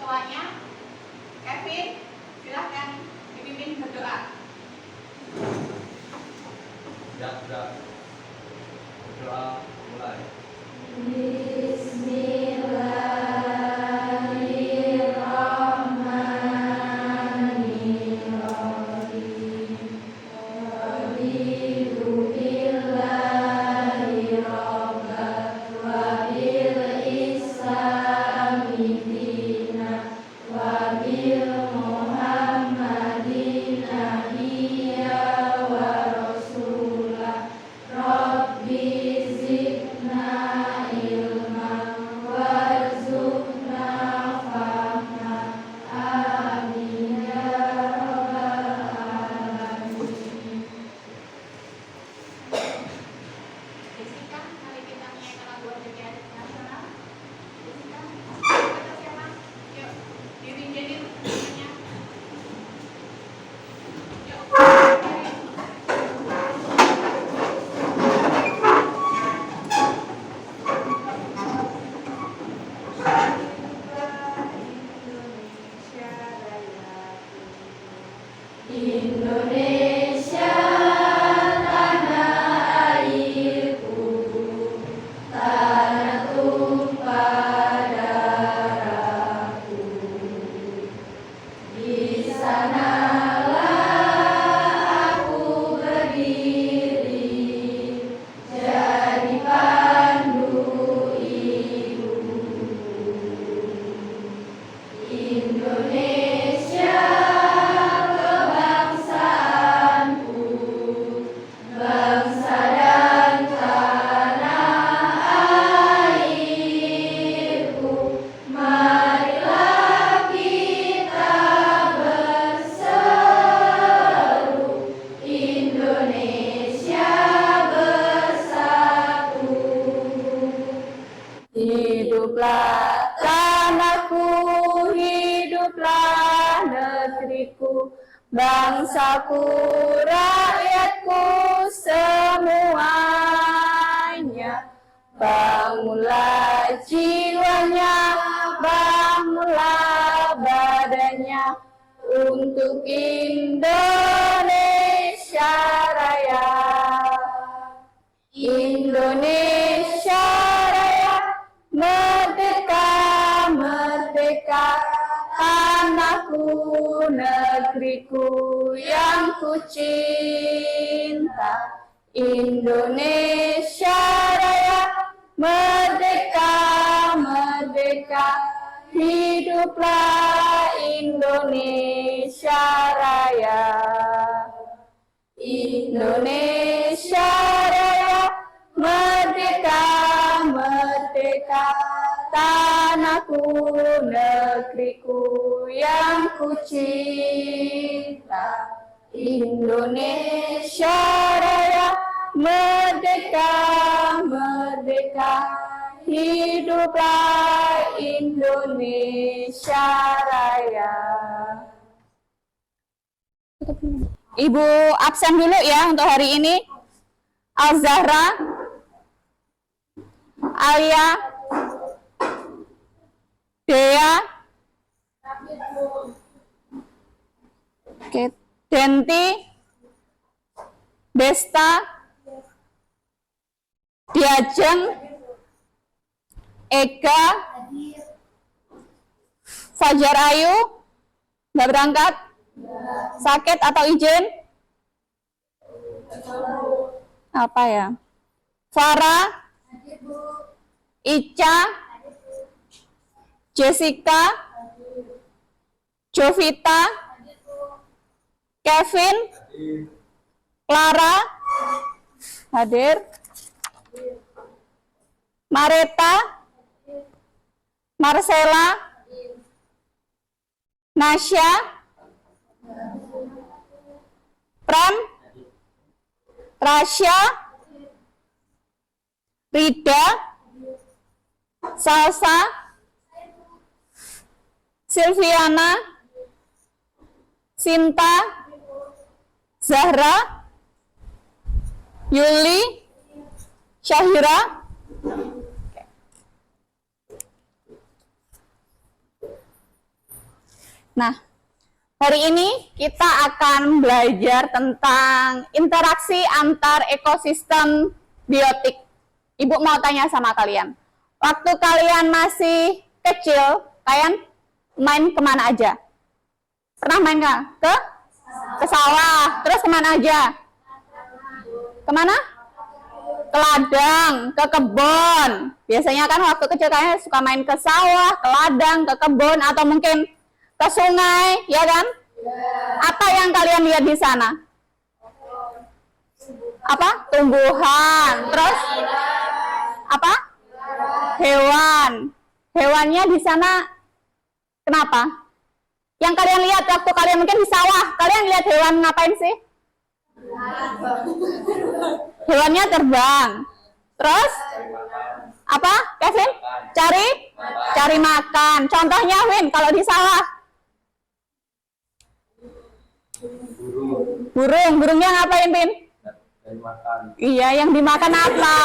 ketuanya. Kevin, silahkan dipimpin berdoa. Sudah. Berdoa mulai. Jessica, mari kita menyanyikan lagu Adik Nasional. Jessica, kata siapa? Yuk, diri jadi namanya. Yuk, Indonesia tanah airku, tanah tumpah darahku. Di sanalah aku berdiri, jadi pandu ibuku. Indonesia kebangsaanku, bangsa dan tanah airku. Marilah kita berseru, Indonesia bersatu. Hiduplah tanahku, hiduplah negeriku, bangsaku, rakyatku semuanya. Bangunlah jiwanya, bangunlah badannya untuk Indonesia Raya. Indonesia Raya, merdeka, merdeka, tanahku, negeriku yang ku cinta. Indonesia Raya, merdeka, merdeka, hiduplah Indonesia Raya. Indonesia Raya, merdeka, merdeka, tanahku, negeriku yang ku cinta. Indonesia Raya, merdeka, merdeka, hiduplah Indonesia Raya. Ibu absen dulu ya untuk hari ini. Al-Zahra, Alia, Dea, Denti, Desta, Diajeng, Eka, Fajar Ayu, nggak berangkat? Sakit atau izin? Apa ya? Farah, Ica, Jessica, Jovita, Kevin, Clara, hadir. Mareta, Marcella, Nasya, Pram, Rasya, Rida, Salsa, Silviana, Sinta, Zahra, Yuli, Syahira. Nah, hari ini kita akan belajar tentang interaksi antar ekosistem biotik. Ibu mau tanya sama kalian. Waktu kalian masih kecil, kalian main kemana aja? Pernah main nggak? Ke sawah. Terus kemana aja? Kemana? Ke ladang, ke kebun. Biasanya kan waktu kecil kalian suka main ke sawah, ke ladang, ke kebun, atau mungkin ke sungai, ya kan? Apa yang kalian lihat di sana? Apa? Tumbuhan. Terus apa? Hewan. Hewannya di sana kenapa? Yang kalian lihat waktu kalian mungkin di sawah, kalian lihat hewan ngapain sih? Hewannya terbang. Terus apa, Kevin? Cari makan. Contohnya, Win, kalau di sawah? Burungnya ngapain, Win? Iya, yang dimakan apa?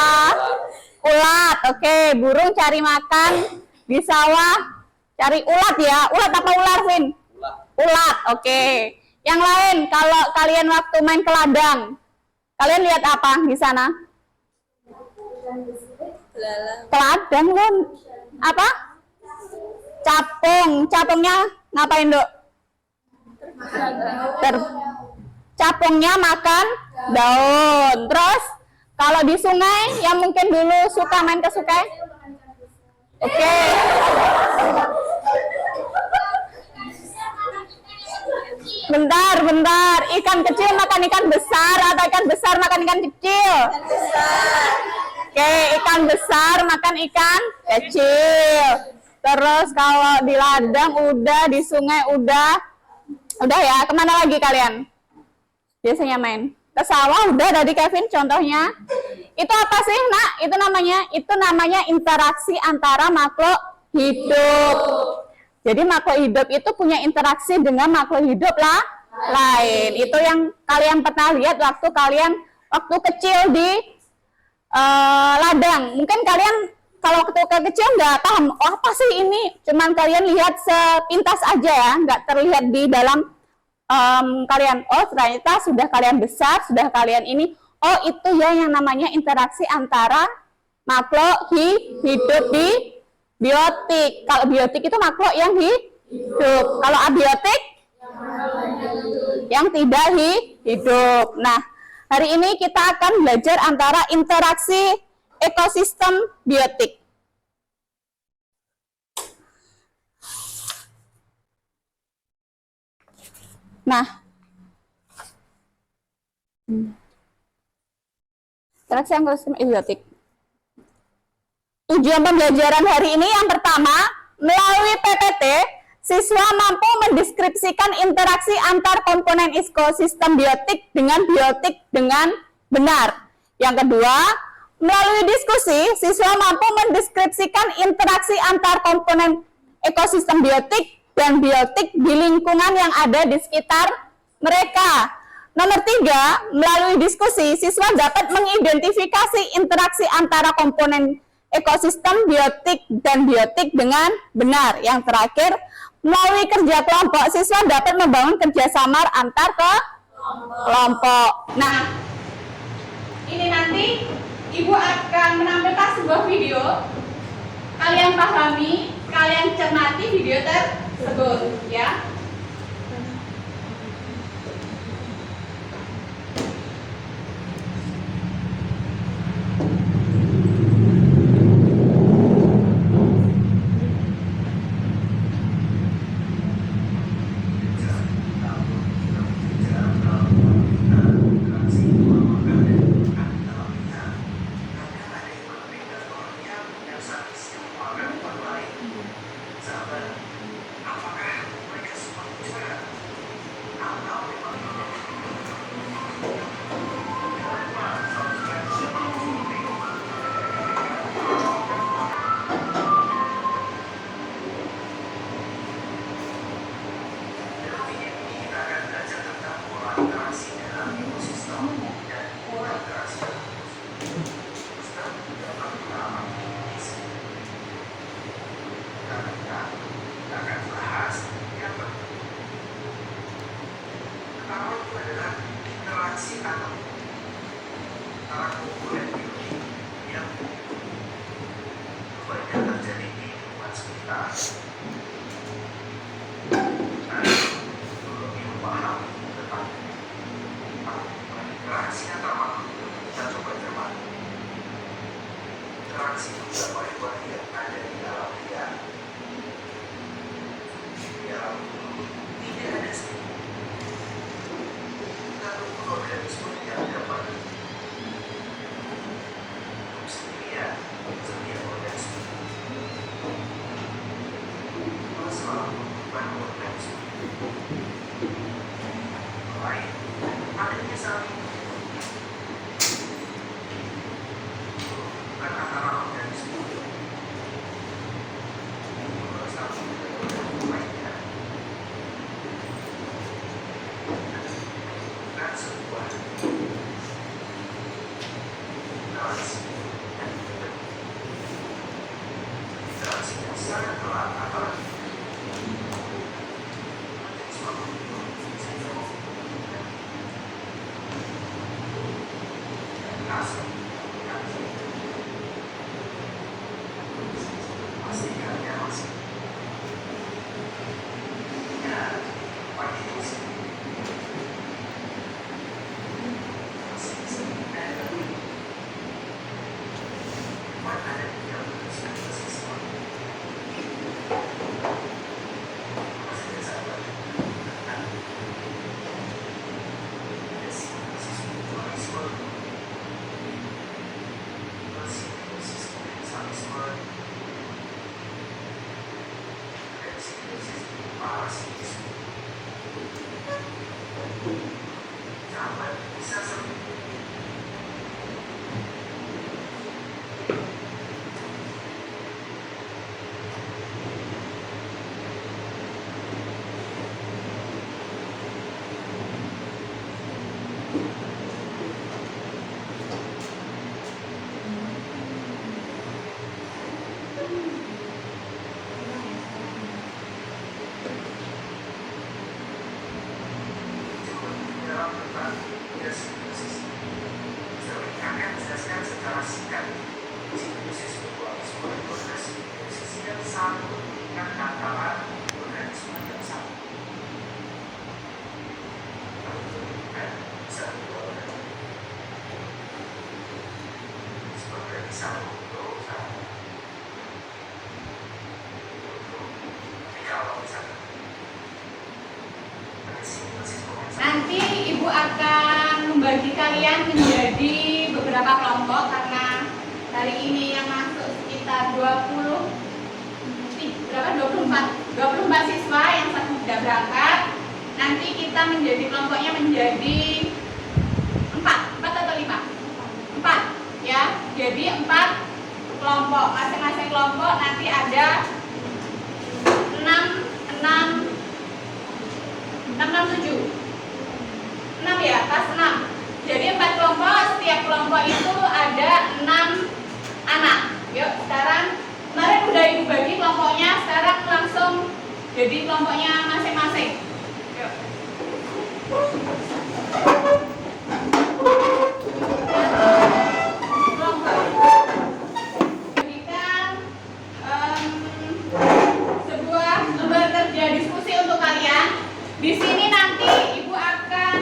Ulat. Oke, burung cari makan di sawah, cari ulat ya. Ulat apa ular, Win? Ulat. Oke. Yang lain, kalau kalian waktu main ke ladang, kalian lihat apa di sana? Ke ladang, Lun. Apa? Capung. Capungnya ngapain, Dok? Capungnya makan daun. Terus kalau di sungai, yang mungkin dulu suka main ke sungai? Oke. Bentar. Ikan kecil makan ikan besar atau ikan besar makan ikan kecil? Oke, ikan besar makan ikan kecil. Terus kalau di ladang udah, di sungai udah ya. Kemana lagi kalian biasanya main? Ke sawah udah, tadi Kevin contohnya. Itu apa sih, Nak? Itu namanya interaksi antara makhluk hidup. Jadi makhluk hidup itu punya interaksi dengan makhluk hidup lain. Itu yang kalian pernah lihat waktu kecil di ladang. Mungkin kalian kalau waktu kecil nggak paham, oh, apa sih ini? Cuman kalian lihat sepintas aja ya, nggak terlihat di dalam kalian. Oh, ternyata sudah kalian besar, sudah kalian ini. Oh, itu ya yang namanya interaksi antara makhluk hidup di biotik. Kalau biotik itu makhluk yang hidup. Kalau abiotik yang tidak hidup. Nah, hari ini kita akan belajar antara interaksi ekosistem biotik. Nah, interaksi ekosistem biotik. Tujuan pembelajaran hari ini yang pertama, melalui PPT, siswa mampu mendeskripsikan interaksi antar komponen ekosistem biotik dengan benar. Yang kedua, melalui diskusi, siswa mampu mendeskripsikan interaksi antar komponen ekosistem biotik dan biotik di lingkungan yang ada di sekitar mereka. Nomor 3, melalui diskusi, siswa dapat mengidentifikasi interaksi antara komponen ekosistem biotik dan biotik dengan benar. Yang terakhir, melalui kerja kelompok, siswa dapat membangun kerjasama antar kelompok. Nah, ini nanti Ibu akan menampilkan sebuah video. Kalian pahami, kalian cermati video tersebut, ya. Apakah mereka Nanti Ibu akan membagi kalian menjadi beberapa kelompok karena hari ini yang masuk sekitar 24 siswa yang satu sudah berangkat. Nanti kita menjadi kelompoknya menjadi 4 atau 5? 4 ya. Jadi 4 kelompok, masing-masing kelompok nanti ada 6 ya, pas 6. Jadi 4 kelompok, setiap kelompok itu ada 6 anak. Yuk, sekarang kemarin udah Ibu bagi kelompoknya, sekarang langsung jadi kelompoknya masing-masing. Yuk. Berikan sebuah lembar kerja diskusi untuk kalian. Di sini nanti Ibu akan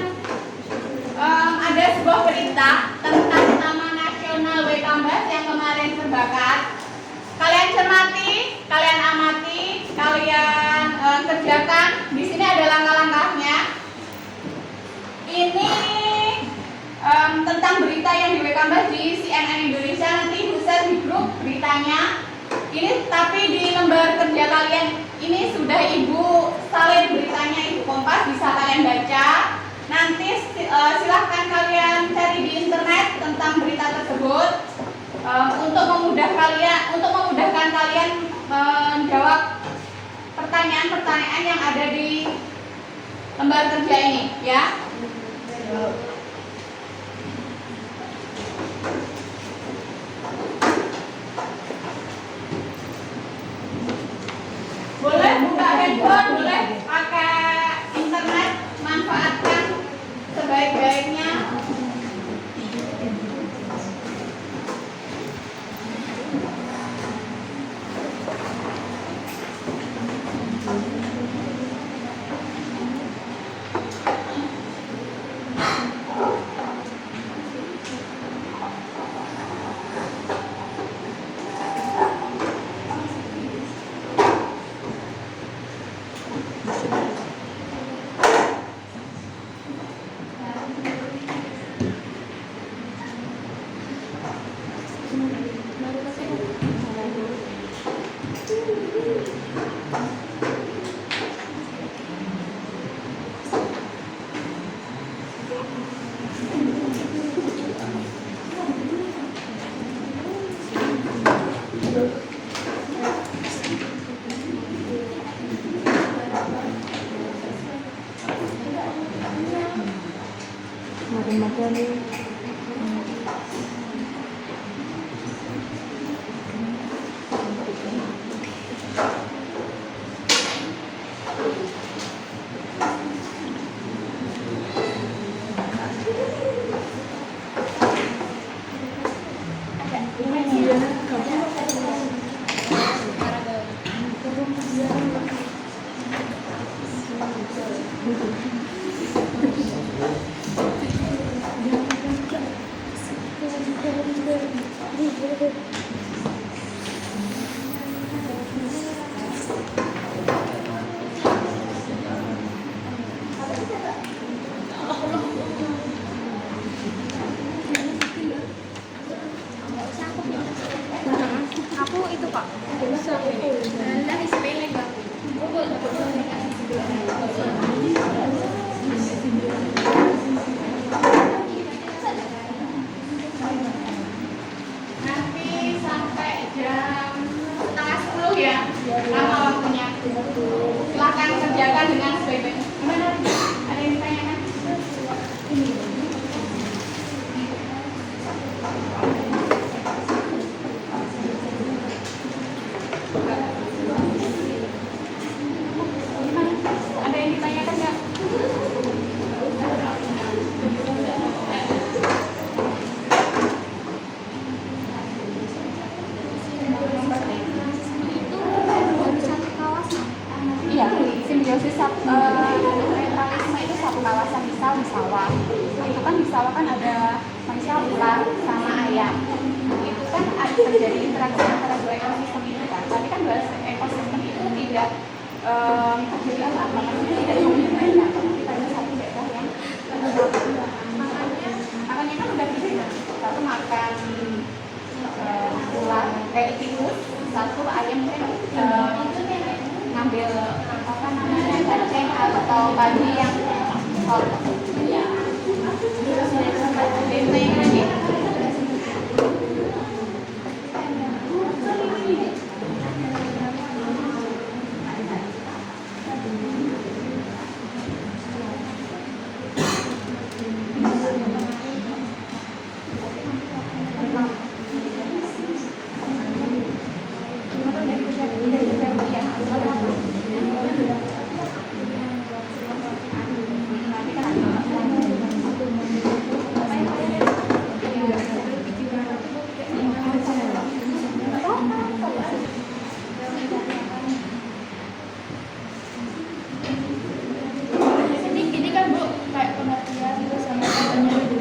ada sebuah berita tentang Taman Nasional Waikambas yang kemarin terbakar. Kalian cermati, kalian amati, kalian kerjakan. Di sini ada langkah-langkahnya. Ini tentang berita yang di Waikambas di CNN Indonesia. Nanti Ibu share di grup beritanya. Ini tapi di lembar kerja kalian ini sudah Ibu salin beritanya, Ibu Kompas, bisa kalian baca. Nanti silahkan kalian cari di internet tentang berita tersebut untuk memudahkan kalian menjawab pertanyaan-pertanyaan yang ada di lembar kerja ini, ya. Boleh buka handphone, boleh pakai internet, manfaatkan sebaik-baiknya. Aku itu Pak. Nanti sampai jam setengah 10 ya, lama waktunya. Silakan kerjakan dengan sebaik-baiknya. Gimana? Ada yang ditanyakan? Ada yang ditanyakan nggak? Iya, simbiosis netralisme itu satu kawasan, misal di sawah. Nah, itu kan di sawah kan ada misal ular sama ayam. Itu kan ada terjadi interaksi antara dua ekosistem itu kan. Tapi kan dua ekosistem itu tidak terjadi apa namanya tidak sempurna. Tapi ada satu daerah yang makanya kan udah berbeda. Satu makan ular kayak tikus, satu ayam mungkin ngambil apa namanya cacing atau padi yang kotor. Ditanyakan lagi? Ini kan Bu kayak pengertian gitu sama contohnya gitu.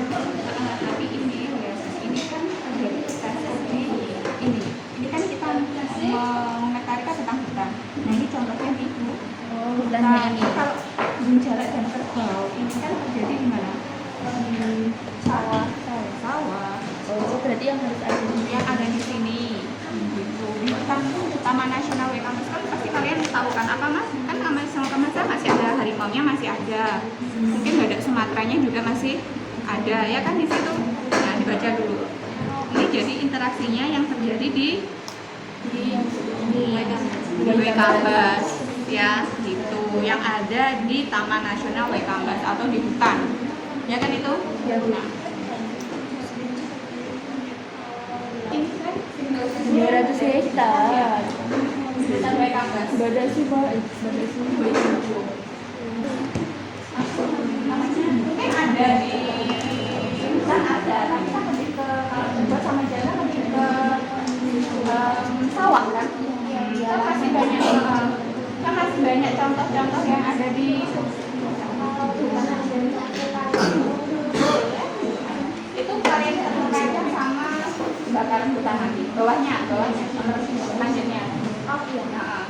Tapi ini kan terjadi kasus di ini kan kita mengetarika tentang hutan. Nah ini contohnya nih Bu. Hutannya ini kalau jalak dan kerbau ini kan terjadi di mana? Sawah. Oh berarti yang harus ada di sini. Gitu. Di Taman Nasional Wekamas kan pasti kalian tahu kan apa Mas? Kan sama masih ada harimaunya masih ada. Mungkin badak Sumateranya juga masih ada ya kan di situ. Nah dibaca dulu. Ini jadi interaksinya yang terjadi di Waikambas ya gitu. Yang ada di Taman Nasional Waikambas atau di hutan. Ya kan itu? Ya Bu. Nah, ini kan 200 hektar. hutan Waikambas. Badasi Pak. Mungkin ada di hutan ada, tapi kan lebih ke kalau buat sama jalan lebih ke sawah kan? Kan masih banyak contoh-contoh yang ada di itu kalian terkaitkan sama kebakaran hutan nanti bawahnya lanjutnya. Oh iya. Nah,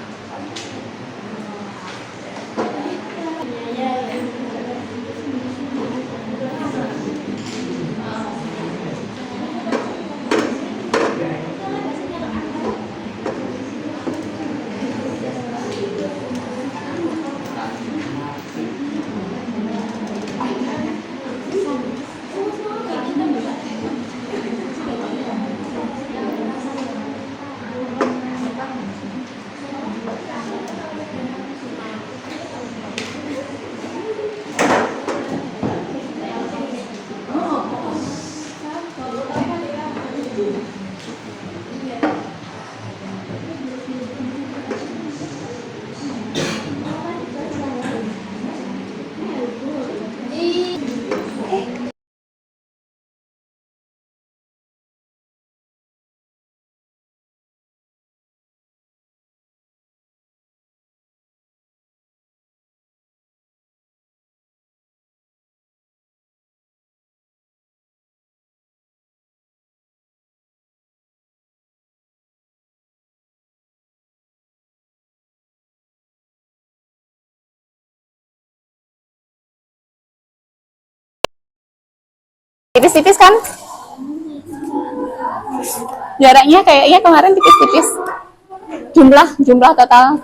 Tipis-tipis kan? Jaraknya kayaknya kemarin tipis-tipis. Jumlah total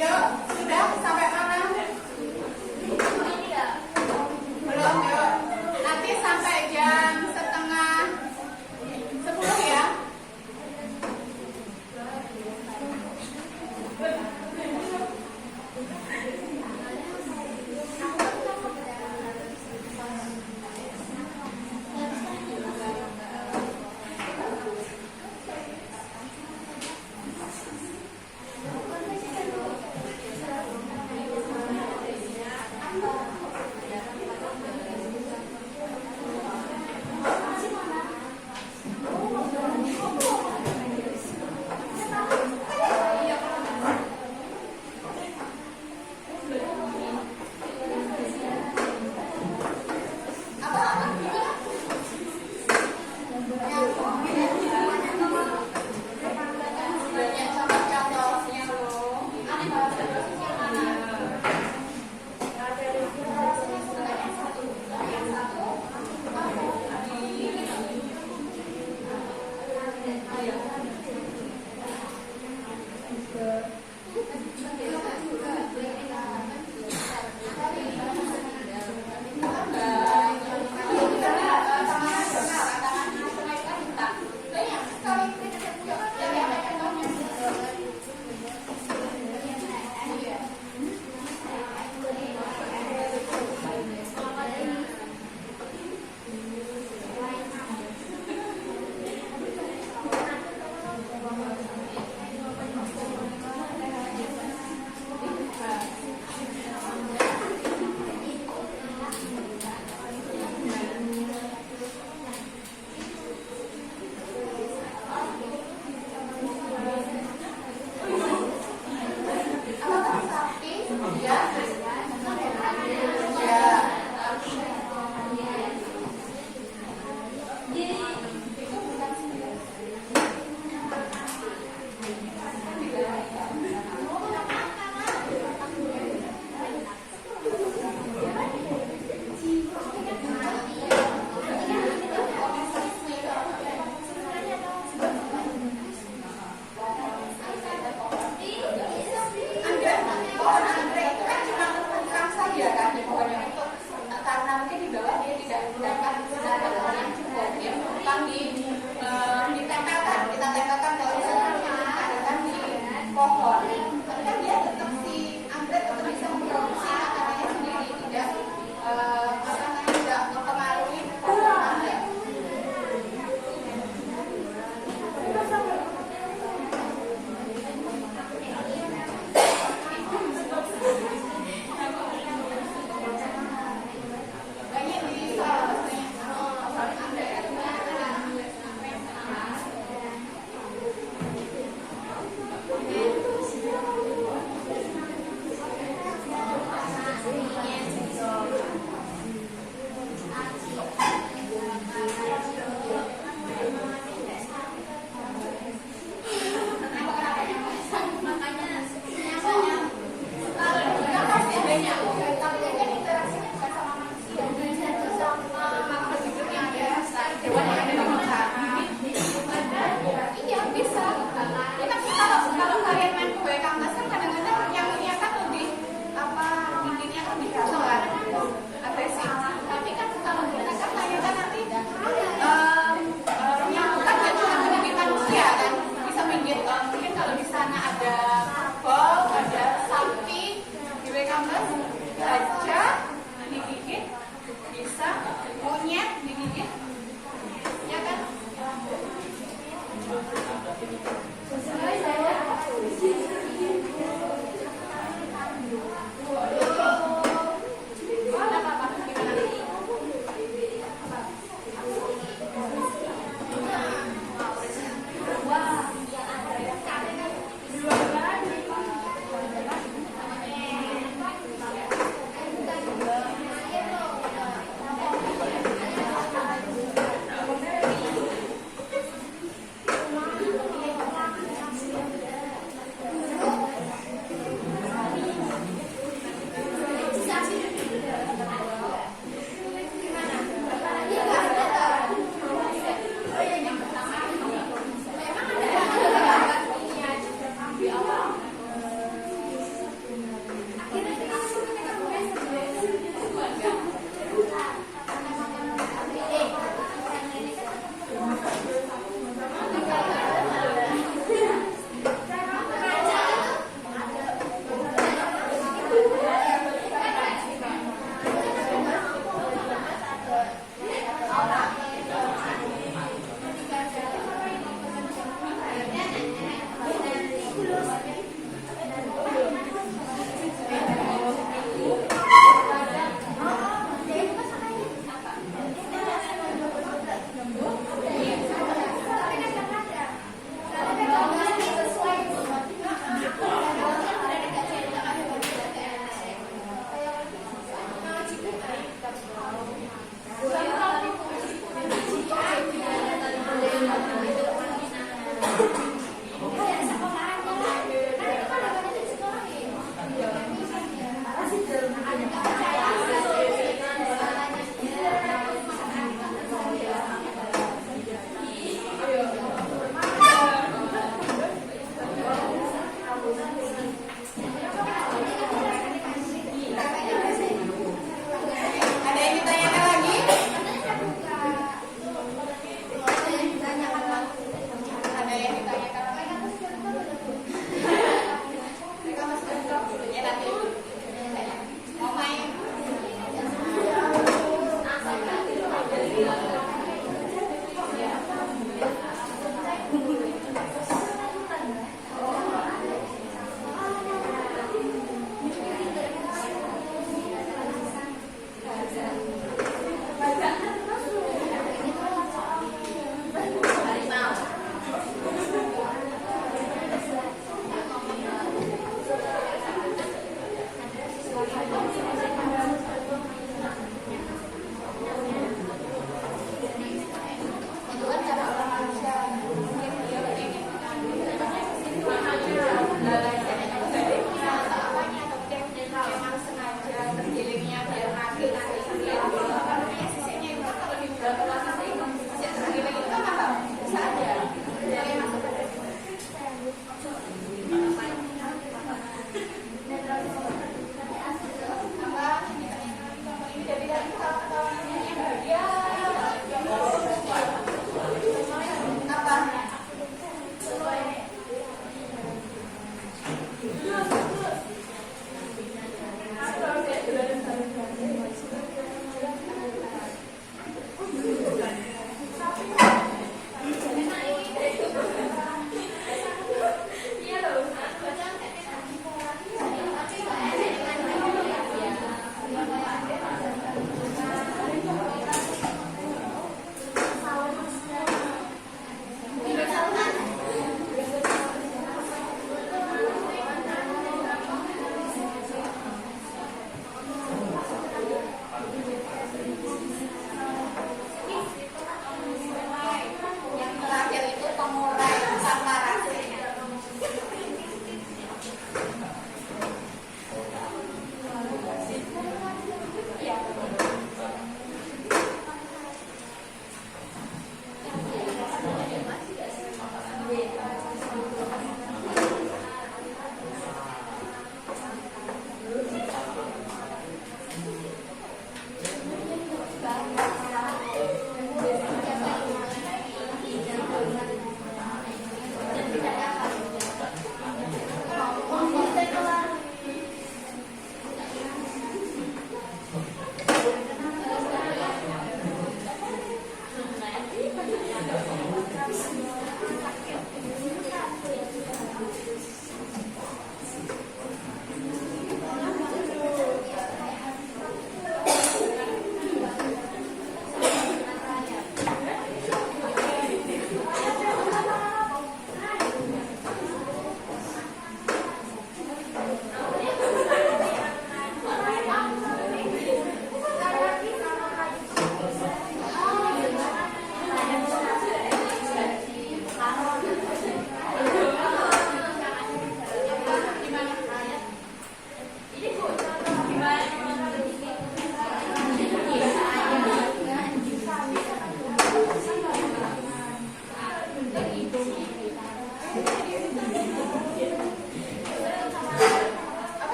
Yuk, sudah sampai mana? Belum, yuk. Nanti sampai jam setengah 10 ya.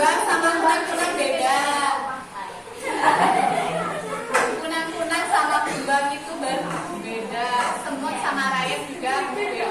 kumbang sama kunang-kunang beda. Kunang-kunang sama kumbang itu berbeda. Semut sama rayap juga beda.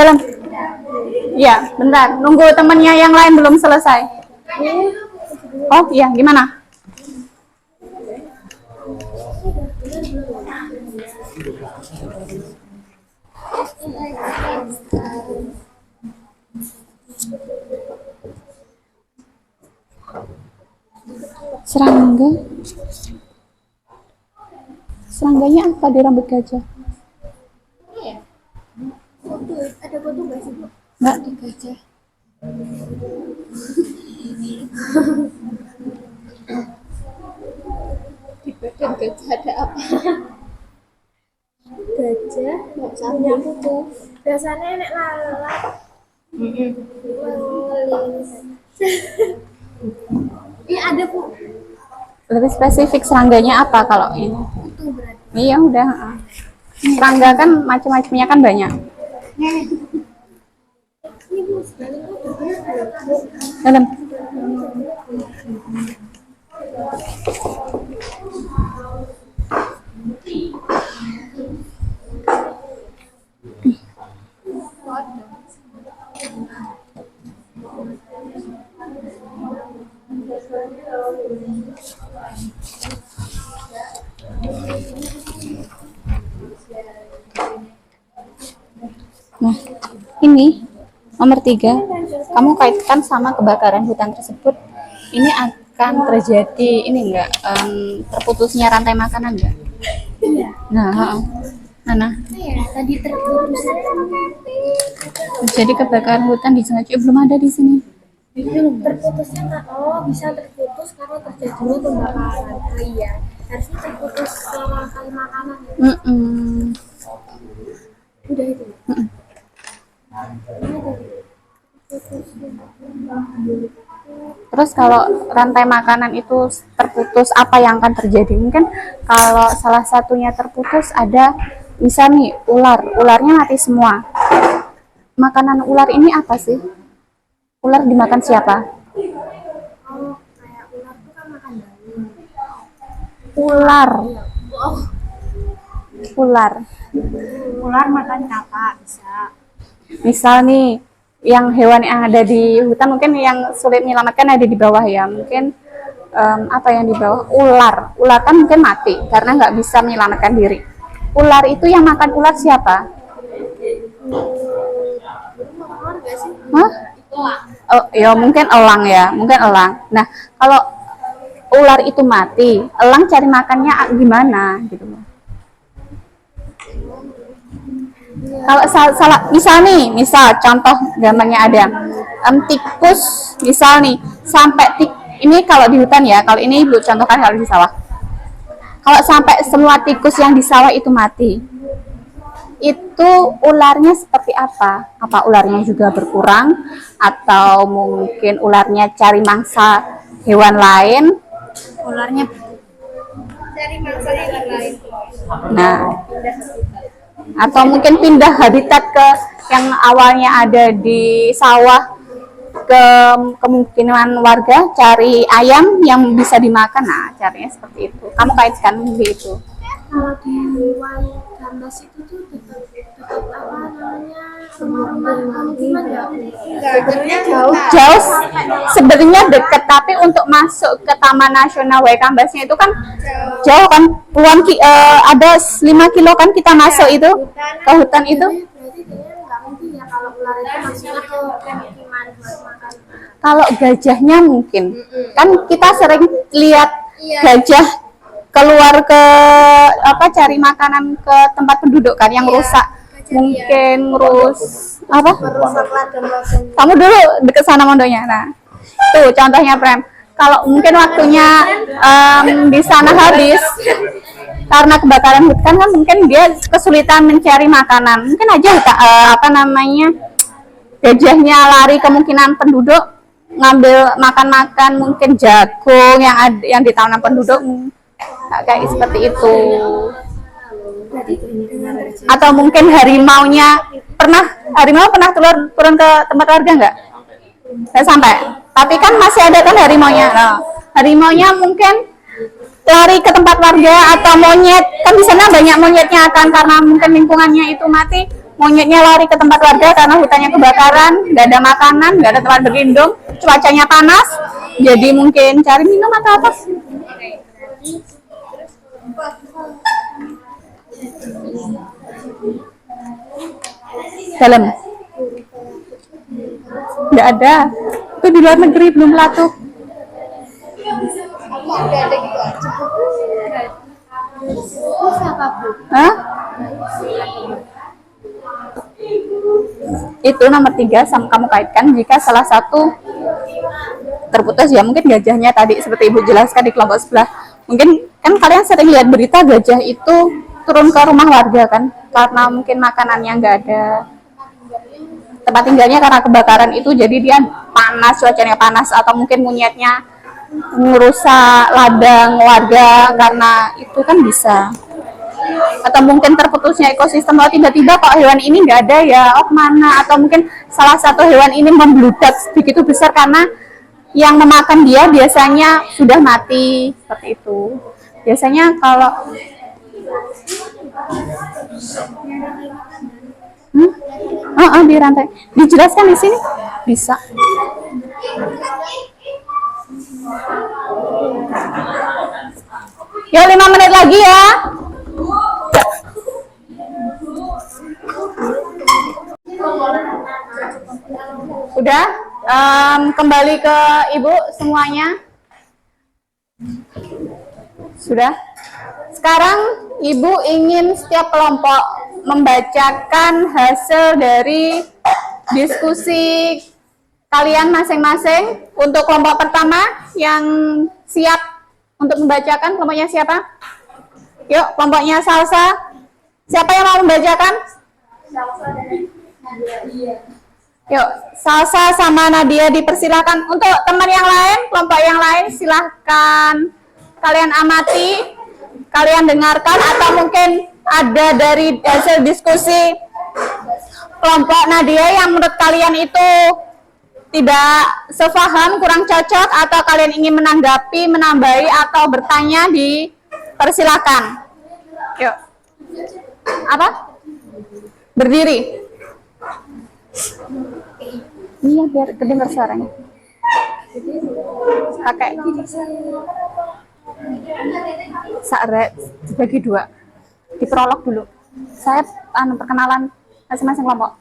Dalam. Iya, bentar. Nunggu temennya yang lain belum selesai. Oh iya, gimana? Serangga. Serangganya apa di rambut gajah? Ada foto nggak sih Bu? Enggak. Ada gajah. Di badan gajah ada apa? Gajah nggak punya foto. Biasanya nek lalat. Iya ada Bu. Lebih spesifik serangganya apa kalau ini? Itu berarti. Iya udah. Serangga kan macam-macamnya kan banyak. Ini Bu sebenarnya udah benar. Dalam. Nah, ini nomor 3, kamu kaitkan sama kebakaran hutan tersebut. Ini akan terjadi ini enggak terputusnya rantai makanan enggak? Iya. Nah, Nana, Ya, tadi terputus. jadi kebakaran hutan disengaja belum ada di sini. Terputusnya nggak? Oh, bisa terputus karena terjadinya pembakaran. Oh iya, harusnya terputus selama kali makanan. Udah itu. Terus kalau rantai makanan itu terputus, apa yang akan terjadi? Mungkin kalau salah satunya terputus, ada bisa nih ularnya mati semua. Makanan ular ini apa sih? Ular dimakan siapa? Oh, kayak ular tuh kan makan daging. Ular. Ular makan apa? Bisa. Misal nih, yang hewan yang ada di hutan mungkin yang sulit menyelamatkan ada di bawah ya. Mungkin apa yang di bawah? Ular kan mungkin mati karena nggak bisa menyelamatkan diri. Ular itu yang makan ular siapa? Ular nggak sih? Hah? Oh, ya mungkin elang ya, mungkin elang. Nah, kalau ular itu mati, elang cari makannya gimana gitu loh. Kalau misal contoh gambarnya ada tikus, misal nih sampai ini kalau di hutan ya, kalau ini Ibu contohkan kalau di sawah. Kalau sampai semua tikus yang di sawah itu mati, itu ularnya seperti apa? Apa ularnya juga berkurang atau mungkin ularnya cari mangsa hewan lain? Ularnya dari mangsa hewan lain. Nah, atau mungkin pindah habitat ke yang awalnya ada di sawah, ke kemungkinan warga cari ayam yang bisa dimakan. Nah, caranya seperti itu. Kamu kaitkan begitu. Kalau di hewan gambas itu tuh dekat apa namanya rumah-rumah pemukiman ya? Jauh sebenarnya dekat, tapi untuk masuk ke Taman Nasional Waikambasnya itu kan jauh kan, ada 5 kilo kan kita masuk itu ke hutan itu. Berarti kayaknya nggak mungkin ya kalau ular itu masuknya ke pemukiman buat makan. Kalau gajahnya mungkin, kan kita sering lihat gajah keluar ke cari makanan ke tempat penduduk kan yang rusak, mungkin Merusak ladang. kamu dulu deket sana mondonya. Nah, tuh contohnya Prem. Kalau mungkin waktunya di sana habis karena kebakaran hutan kan, mungkin dia kesulitan mencari makanan. Mungkin aja gajahnya lari kemungkinan penduduk ngambil makan mungkin jagung yang ditanam penduduk, kayak seperti itu. Atau mungkin harimau pernah turun ke tempat warga nggak sampai, tapi kan masih ada kan harimaunya. Nah, harimaunya mungkin lari ke tempat warga, atau monyet kan di sana banyak monyetnya kan, karena mungkin lingkungannya itu mati, Monyetnya lari ke tempat warga karena hutannya kebakaran, nggak ada makanan, nggak ada tempat berlindung, cuacanya panas, jadi mungkin cari minum atau apa? Dalam. Nggak ada. Itu di luar negeri belum pelatuk. Hah? Itu nomor 3 sama kamu kaitkan jika salah satu terputus ya, mungkin gajahnya tadi seperti ibu jelaskan di kelompok sebelah. Mungkin kan kalian sering lihat berita gajah itu turun ke rumah warga kan, karena mungkin makanannya nggak ada, tempat tinggalnya karena kebakaran itu, jadi dia panas, cuacanya panas, atau mungkin monyetnya merusak ladang warga karena itu kan bisa. Atau mungkin terputusnya ekosistem, kalau tiba-tiba kok hewan ini nggak ada ya, oh mana, atau mungkin salah satu hewan ini membludak begitu besar karena yang memakan dia biasanya sudah mati, seperti itu. Biasanya kalau di rantai dijelaskan di sini bisa. Yuk 5 menit lagi ya. Udah, kembali ke ibu semuanya. Sudah. Sekarang ibu ingin setiap kelompok membacakan hasil dari diskusi kalian masing-masing. Untuk kelompok pertama yang siap untuk membacakan, kelompoknya siapa? Yuk, kelompoknya Salsa. Siapa yang mau membacakan? Yuk, Salsa sama Nadia dipersilakan. Untuk teman yang lain, kelompok yang lain, silahkan kalian amati, kalian dengarkan, atau mungkin ada dari hasil diskusi kelompok Nadia yang menurut kalian itu tidak sepaham, kurang cocok, atau kalian ingin menanggapi, menambahi, atau bertanya, dipersilakan. Yuk. Apa? Berdiri. Iya, biar kedengar suaranya. Pakai saret dibagi 2. Diprolog dulu. Saya perkenalan masing-masing kelompok.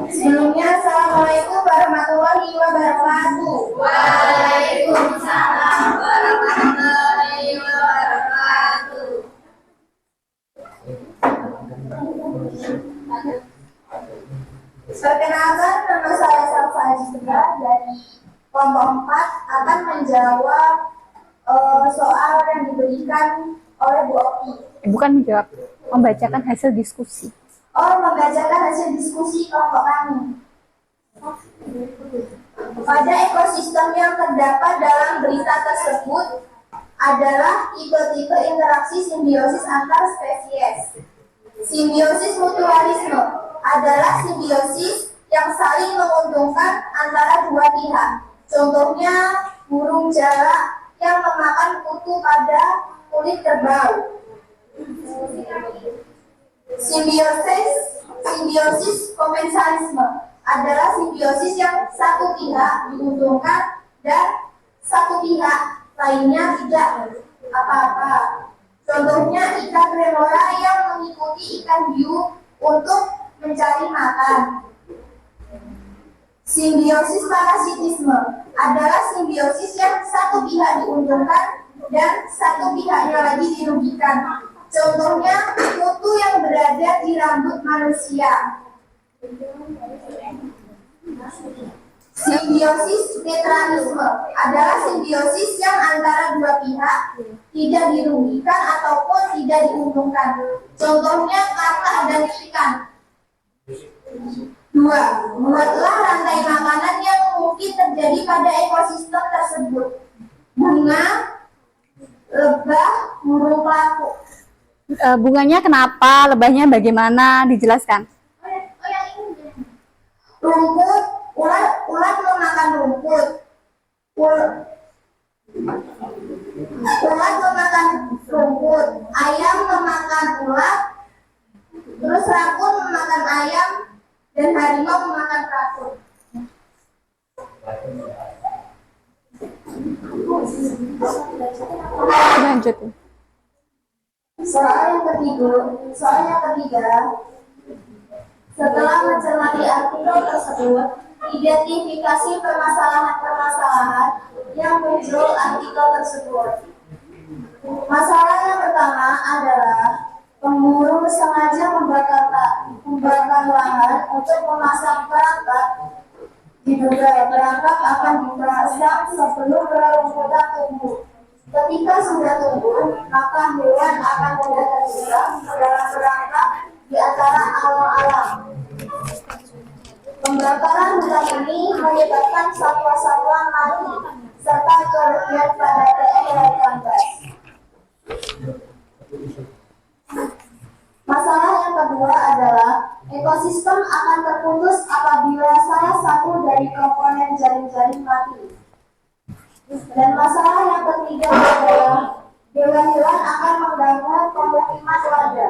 Sebelumnya, Assalamualaikum warahmatullahi wabarakatuh. Waalaikumsalam warahmatullahi wabarakatuh. Perkenalkan, nama saya Salsa Ajistra dari kelompok 4 akan menjawab soal yang diberikan oleh Bu Oki. Bukan menjawab, membacakan hasil diskusi. Membacakan hasil diskusi kelompok kami. Pada ekosistem yang terdapat dalam berita tersebut adalah tipe-tipe interaksi simbiosis antar spesies. Simbiosis mutualisme adalah simbiosis yang saling menguntungkan antara dua pihak. Contohnya burung jalak yang memakan kutu pada kulit kerbau. Simbiosis komensalisme adalah simbiosis yang satu pihak diuntungkan dan satu pihak lainnya tidak apa-apa. Contohnya ikan remora yang mengikuti ikan hiu untuk mencari makan. Simbiosis parasitisme adalah simbiosis yang satu pihak diuntungkan dan satu pihaknya lagi dirugikan. Contohnya kutu yang berada di rambut manusia. Simbiosis netralisme adalah simbiosis yang antara dua pihak tidak dirugikan ataupun tidak diuntungkan. Contohnya kakak dan ikan. 2. Buatlah rantai makanan yang mungkin terjadi pada ekosistem tersebut. Bunga, lebah, burung pelaku. Bunganya kenapa, lebahnya bagaimana, dijelaskan. Rumput, ulat memakan rumput. Ulat memakan rumput, ayam memakan ulat, terus rakun memakan ayam, dan harimau memakan rakun. Lanjut. Soal yang ketiga, setelah mencermati artikel tersebut, identifikasi permasalahan-permasalahan yang muncul artikel tersebut. Masalah yang pertama adalah pemburu sengaja membakar lahan untuk memasang perangkap. Diduga perangkap akan dipasang sebelum rerumputan tumbuh. Ketika sudah tumbuh, maka hewan akan mudah terjebak ke dalam perangkap di antara alam-alam. Pembakaran hutan ini menyebabkan satwa-satwa mati serta kerugian pada daerah tambah. Masalah yang kedua adalah ekosistem akan terputus apabila salah satu dari komponen jaring-jaring mati. Dan masalah yang ketiga adalah hewan-hewan akan mengganggu pemukiman warga.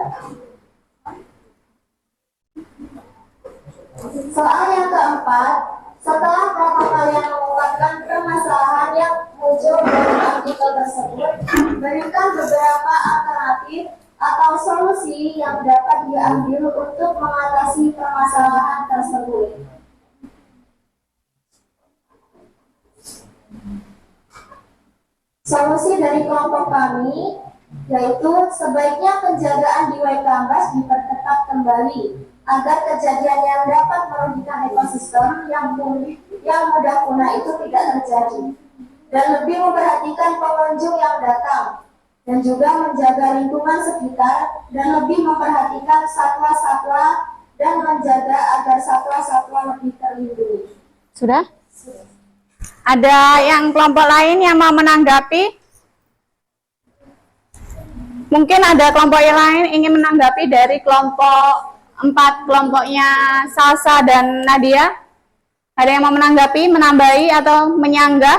Soal yang keempat, setelah protokol yang mengungkapkan permasalahan yang muncul dari artikel tersebut, berikan beberapa alternatif atau solusi yang dapat diambil untuk mengatasi permasalahan tersebut. Solusi dari kelompok kami yaitu sebaiknya penjagaan di Waikambas diperketat kembali agar kejadian yang dapat merugikan ekosistem yang mudah punah itu tidak terjadi, dan lebih memperhatikan pengunjung yang datang, dan juga menjaga lingkungan sekitar dan lebih memperhatikan satwa-satwa dan menjaga agar satwa-satwa lebih terlindungi. Sudah? Ada yang kelompok lain yang mau menanggapi? Mungkin ada kelompok yang lain ingin menanggapi dari kelompok 4, kelompoknya Salsa dan Nadia? Ada yang mau menanggapi, menambahi, atau menyanggah?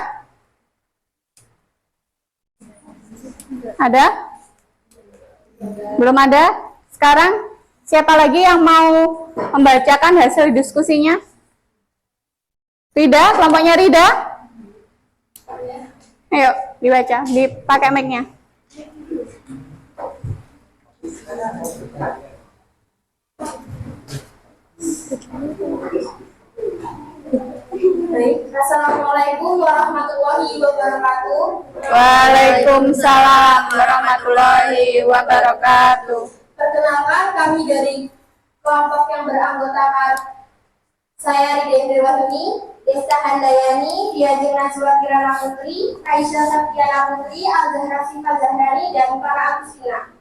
Ada? Belum ada? Sekarang siapa lagi yang mau membacakan hasil diskusinya? Rida, kelompoknya Rida? Ayo, dibaca, dipakai mic-nya. Baik, Assalamualaikum warahmatullahi wabarakatuh. Waalaikumsalam warahmatullahi wabarakatuh. Perkenalkan, kami dari kelompok yang beranggotakan saya Rida Indriwahuni, Desta Handayani, Diajeng Najwa Kirana Putri, Aisyah Safiana Putri, Al-Zahra Sifa Zahrani, dan para Agustina.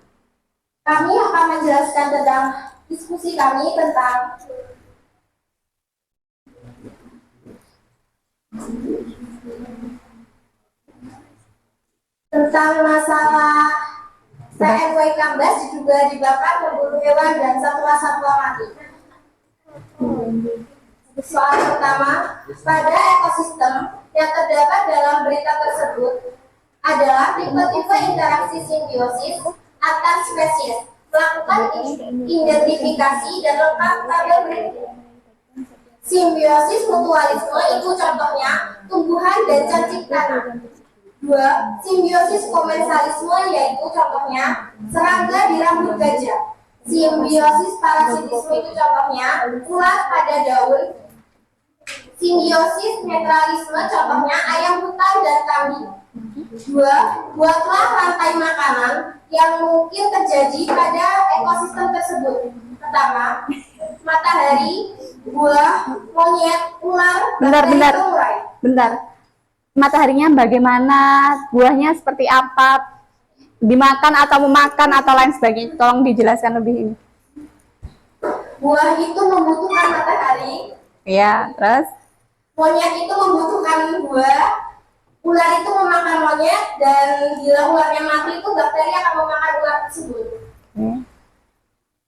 Kami akan menjelaskan tentang diskusi kami tentang masalah TNW Kambas juga dibakar memburu hewan dan satwa-satwa mati. Soal pertama, pada ekosistem yang terdapat dalam berita tersebut adalah tipe-tipe interaksi simbiosis antar spesies. Melakukan identifikasi dan lengkap tabel berikut. Simbiosis mutualisme itu contohnya tumbuhan dan cacing tanah. 2. Simbiosis komensalisme yaitu contohnya serangga di rambut gajah. Simbiosis parasitisme itu contohnya ulat pada daun. Simbiosis netralisme contohnya ayam hutan dan kambing. 2. Buatlah rantai makanan yang mungkin terjadi pada ekosistem tersebut. Pertama, matahari, buah, monyet, ular, Bentar. Mataharinya bagaimana? Buahnya seperti apa? Dimakan atau memakan atau lain sebagainya? Tolong dijelaskan lebih ini. Buah itu membutuhkan matahari. Iya, terus? Monyet itu membutuhkan buah. Ular itu memakan monyet, dan bila ularnya mati itu bakteri akan memakan ular tersebut.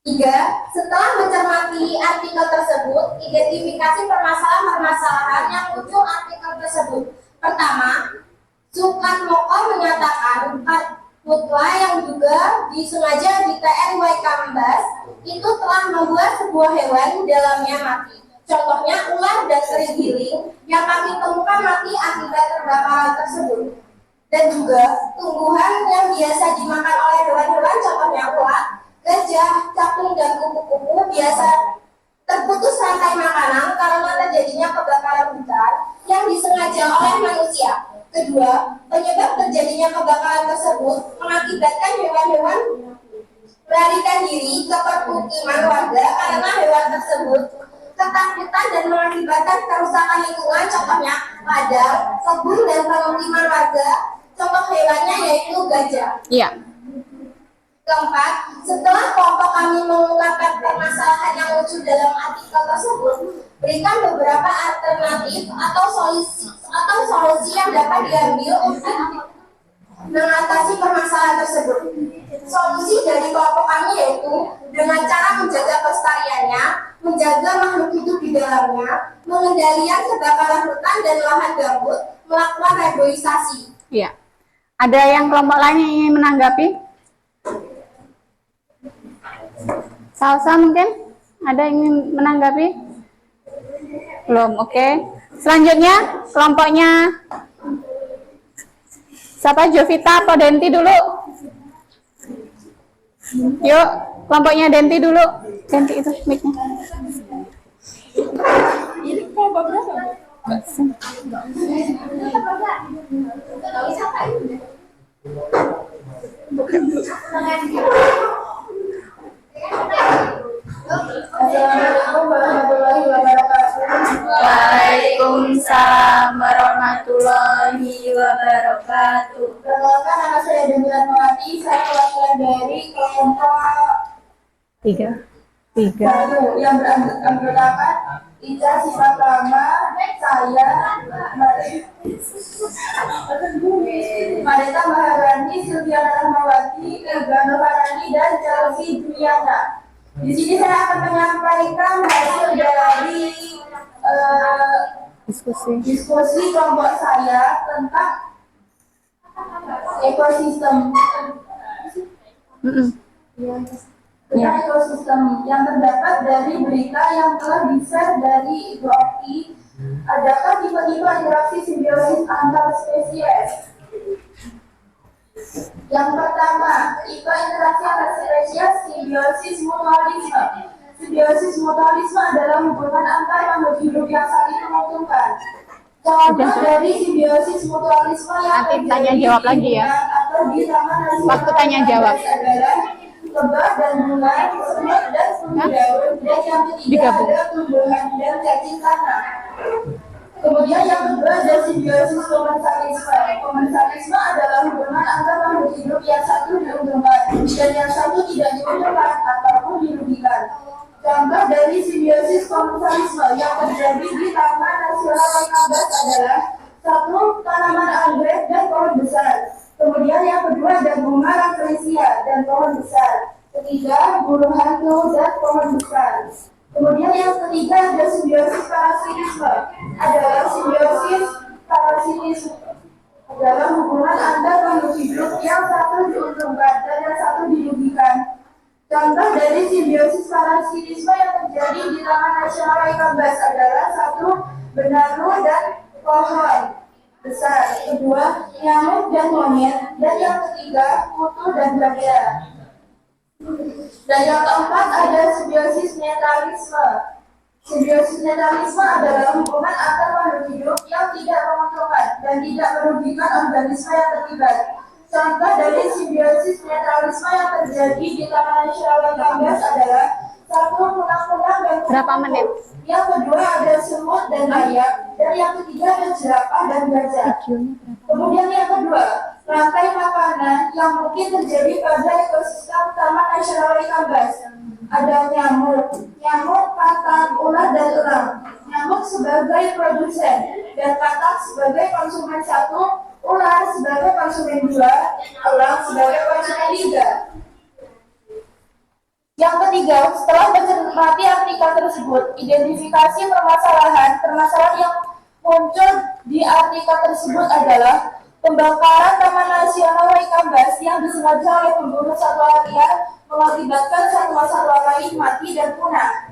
3. Setelah mencermati artikel tersebut, identifikasi permasalahan-permasalahan yang muncul artikel tersebut. Pertama, Soekarno menyatakan fatwa yang juga disengaja di TNW Kambas itu telah membuat sebuah hewan di dalamnya mati. Contohnya ular dan kerigiling yang kami temukan mati akibat terbakaran tersebut. Dan juga tumbuhan yang biasa dimakan oleh hewan-hewan, contohnya ulat, gajah, capung, dan kupu-kupu biasa terputus rantai makanan karena terjadinya kebakaran hutan yang disengaja oleh manusia. Kedua, penyebab terjadinya kebakaran tersebut mengakibatkan hewan-hewan melarikan diri ke permukiman warga karena hewan tersebut ketakutan dan mengakibatkan kerusakan lingkungan, contohnya ladang, kebun, dan permukiman warga. Contoh hewannya yaitu gajah. Iya. Keempat, setelah kelompok kami mengungkapkan permasalahan yang muncul dalam artikel tersebut, berikan beberapa alternatif atau solusi yang dapat diambil untuk mengatasi permasalahan tersebut. Solusi dari kelompok kami yaitu dengan cara menjaga kelestariannya, menjaga makhluk hidup di dalamnya, pengendalian kebakaran hutan dan lahan gambut, melakukan reboisasi. Iya. Ada yang kelompok lain yang ingin menanggapi? Salsa mungkin? Ada yang ingin menanggapi? Belum, oke. Selanjutnya kelompoknya siapa? Jovita atau Denti dulu? Yuk, kelompoknya Denti dulu. Denti itu mic-nya. Ini kelompok berapa? Assalamualaikum warahmatullahi wabarakatuh. Waalaikumsalam warahmatullahi wabarakatuh. Perkenalkan, nama saya Demiran Melati. Saya perwakilan dari kelompok Tiga. satu yang beranggotakan Ica Sifat Rama, saya, Marita Maharani, Silviana Rahmawati, Elgano Farani, dan Chelsea Juliana. Di sini saya akan menyampaikan hasil dari diskusi kelompok saya tentang ekosistem. Tentang ekosistem yang terdapat dari berita yang telah di-share dari Ibu Okti. Adakah tipe-tipe interaksi simbiosis antar spesies? Yang pertama, tipe interaksi antar spesies simbiosis mutualisme. Simbiosis mutualisme adalah hubungan antar makhluk hidup yang saling menguntungkan. Contoh dari simbiosis mutualisme yang Nanti tanya jawab lagi ya. atau di Taman Nasional Waktu tanya jawab. adalah lebah dan bunga, semut dan tumbuh daun, dan yang ketiga ada tumbuhan dan cacing tanah. Kemudian yang kedua ada simbiosis komensalisme. Komensalisme adalah hubungan antar makhluk hidup yang satu diuntungkan dan yang satu tidak diuntungkan ataupun dirugikan. Contoh dari simbiosis komensalisme yang terjadi di Taman Nasional Waikambas adalah satu, tanaman anggrek dan pohon besar. Kemudian yang kedua ada bunga rafflesia dan pohon besar. Ketiga, burung hantu dan pohon besar. Kemudian yang ketiga ada simbiosis parasitisme. Adalah simbiosis parasitisme adalah hubungan antar makhluk hidup yang satu diuntungkan dan yang satu dirugikan. Contoh dari simbiosis parasitisme yang terjadi di Taman Nasional Waikambas adalah satu, benalu dan pohon besar. Kedua, nyamuk dan monyet. Dan yang ketiga, kutu dan gajah. Dan yang keempat ada simbiosis netralisme. Simbiosis netralisme adalah hubungan antar makhluk hidup yang tidak menguntungkan dan tidak merugikan organisme yang terlibat. Contoh dari simbiosis netralisme yang terjadi di Taman Nasional Waikambas adalah satu, kunang-kunang dan Berapa menit? Yang kedua ada semut dan layak. Dan yang ketiga ada jerapah dan gajah. Kemudian yang kedua, rantai makanan yang mungkin terjadi pada ekosistem Taman Nasional Waikambas. Ada nyamuk, katak, ulat, dan elang. Nyamuk sebagai produsen dan katak sebagai konsumen satu, ular sebagai konsumen dua, elang sebagai konsumen tiga. Yang ketiga, setelah mencermati artikel tersebut, identifikasi permasalahan yang muncul di artikel tersebut adalah Pembakaran Taman Nasional Waikambas yang disengaja oleh pemburu satwa liar mengakibatkan satwa-satwa lain mati dan punah.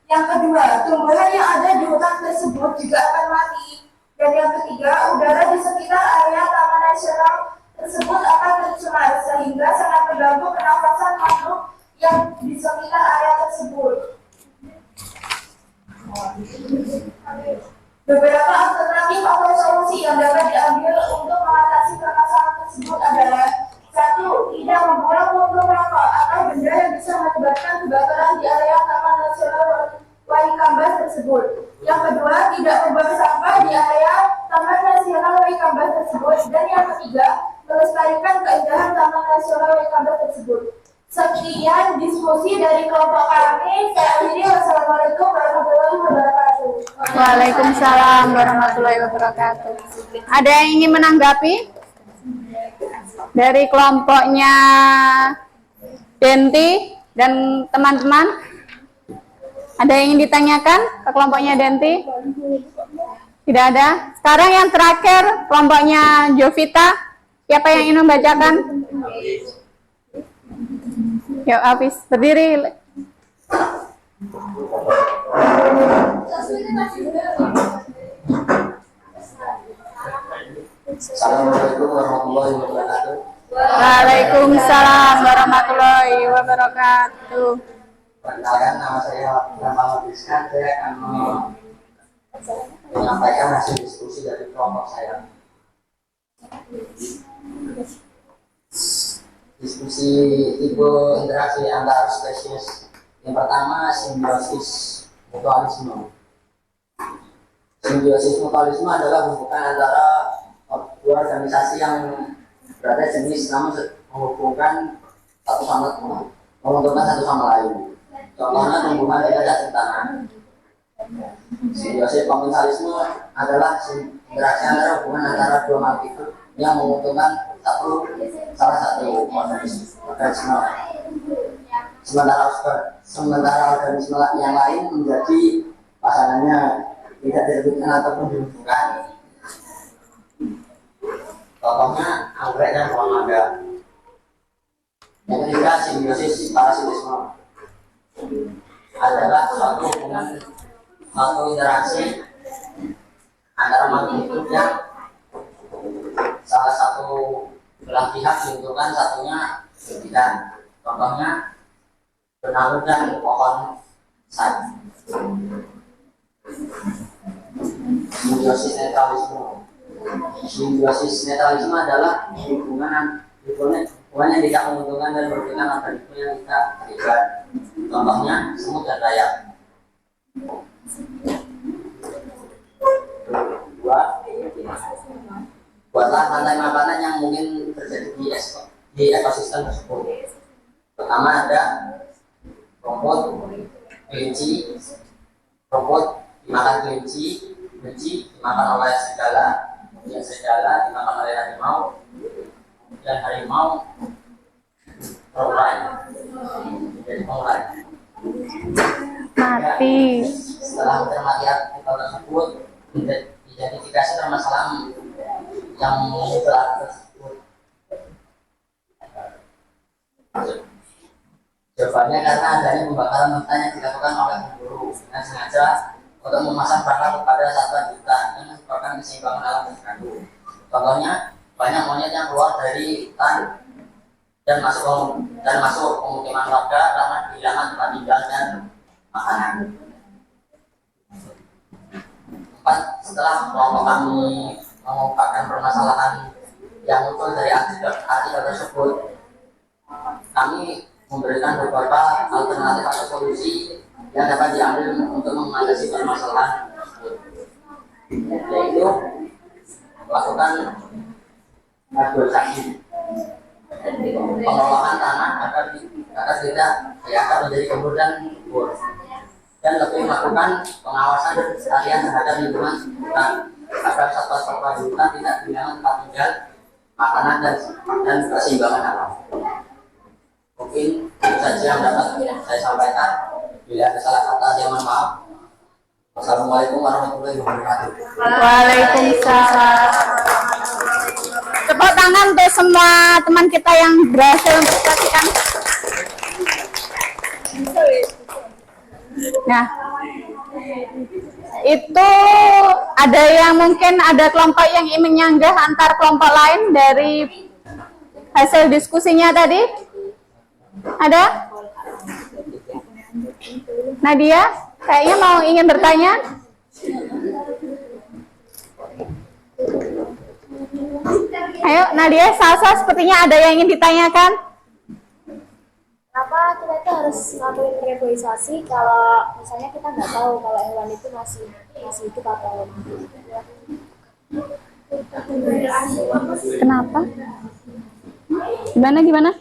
Yang kedua, tumbuhan yang ada di hutan tersebut juga akan mati. Dan yang ketiga, udara di sekitar area Taman Nasional tersebut akan tercemar sehingga sangat mengganggu pernafasan makhluk yang di sekitar area tersebut. Beberapa alternatif atau solusi yang dapat diambil untuk mengatasi permasalahan tersebut adalah: satu, tidak membuang puntung rokok atau benda yang bisa menyebabkan kebakaran di area Taman Nasional Waikambas tersebut. Yang kedua, tidak membuang sampah di area Taman Nasional Waikambas tersebut. Dan yang ketiga, melestarikan keindahan Taman Nasional Waikambas tersebut. Sekian diskusi dari kelompok kami. Saya akhiri. Wassalamualaikum warahmatullahi wabarakatuh. Waalaikumsalam warahmatullahi wabarakatuh. Ada yang ingin menanggapi dari kelompoknya Denti dan teman-teman? Ada yang ingin ditanyakan ke kelompoknya Denti? Tidak ada. Sekarang yang terakhir kelompoknya Jovita. Siapa yang ingin membacakan? Yuk, Hafiz, berdiri. Assalamualaikum warahmatullahi wabarakatuh. Waalaikumsalam warahmatullahi wabarakatuh. Perkenalkan, nama saya Muhammad Rizkan. Saya akan menyampaikan hasil diskusi dari kelompok saya. Diskusi tipe interaksi antar spesies. Yang pertama, simbiosis mutualisme. Simbiosis mutualisme adalah hubungan antara dua organisasi yang berada jenis namun menghubungkan satu sama menguntungkan satu sama lain. Contohnya tumbuhan dengan cacing tanah. Simbiosis komensalisme adalah interaksi antara hubungan antara dua makhluk hidup yang menguntungkan salah satu organisme. Sementara organisme yang lain menjadi pasangannya tidak dirugikan ataupun diuntungkan. Contohnya anggrek dan ruang naga. Yang ketiga, simbiosis parasitisme adalah suatu hubungan, suatu interaksi antara makhluk hidup yang salah satu belah pihak diuntungkan, satunya tidak. Contohnya benang dan pohon sagu. Simbiosis netralisme. Simbiosis netralisme adalah hubungan yang tidak menguntungkan dan merugikan organisme yang tidak terlibat. Contohnya semut dan rayap. Buatlah rantai makanan yang mungkin terjadi di ekosistem tersebut. Pertama ada rumput, kelinci. Rumput dimakan kelinci, kelinci dimakan oleh serigala, kemudian serigala dimakan oleh harimau, dan harimau terurai jadi pengurai. Mati. Setelah mencermati artikel tersebut, identifikasi permasalahan yang muncul tersebut. Jawabannya karena adanya pembakaran hutan yang dilakukan oleh pemburu dengan sengaja untuk memasang perangkap kepada satwa di hutan yang menyebabkan keseimbangan alam terganggu. Contohnya, banyak monyet yang keluar dari hutan dan masuk pemukiman warga karena kehilangan tempat tinggal dan makanan. Setelah kelompok kami mengungkapkan permasalahan yang muncul dari artikel tersebut, kami memberikan beberapa alternatif atau solusi yang dapat diambil untuk mengatasi permasalahan tersebut, yaitu melakukan reboisasi, pengelolaan tanah agar tidak menjadi gembur dan subur, dan lebih melakukan pengawasan dan pelatihan terhadap lingkungan hutan agar satwa-satwa di hutan tidak kehilangan tempat tinggal, makanan dan keseimbangan alam. Mungkin itu saja yang dapat saya sampaikan. Bila ada salah kata, saya mohon maaf. Wassalamualaikum warahmatullahi wabarakatuh. Waalaikumsalam. Tepuk tangan untuk semua teman kita yang berhasil mendiskusikan. Nah, itu ada yang mungkin ada kelompok yang ingin menyanggah antar kelompok lain dari hasil diskusinya tadi. Ada? Nadia, kayaknya mau ingin bertanya. Ayo, Nadia, Salsa, sepertinya ada yang ingin ditanyakan. Kenapa kita itu harus ngelakuin reboisasi kalau misalnya kita nggak tahu kalau hewan itu masih hidup atau mati? Kenapa? Gimana?